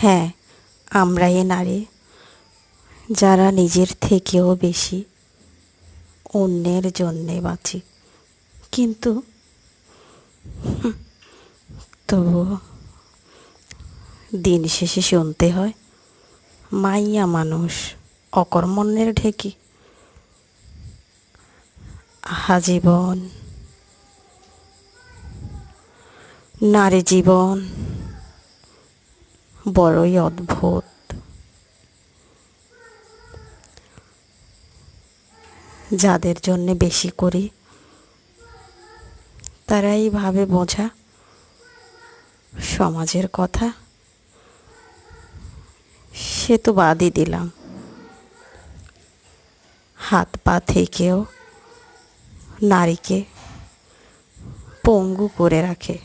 হ্যাঁ, আমরাই নারী যারা নিজের থেকেও বেশি অন্যের জন্যে বাঁচি, কিন্তু তবুও দিন শেষে শুনতে হয় মাইয়া মানুষ অকর্মণ্যের ঢেকি। আজীবন নারী জীবন বড়ই অদ্ভুত। যাদের জন্যে বেশি করি তারাই ভাবে বোঝা সমাজের কথা, সে তো বাদই দিলাম। হাত পা থেকেও নারীকে পঙ্গু করে রাখে।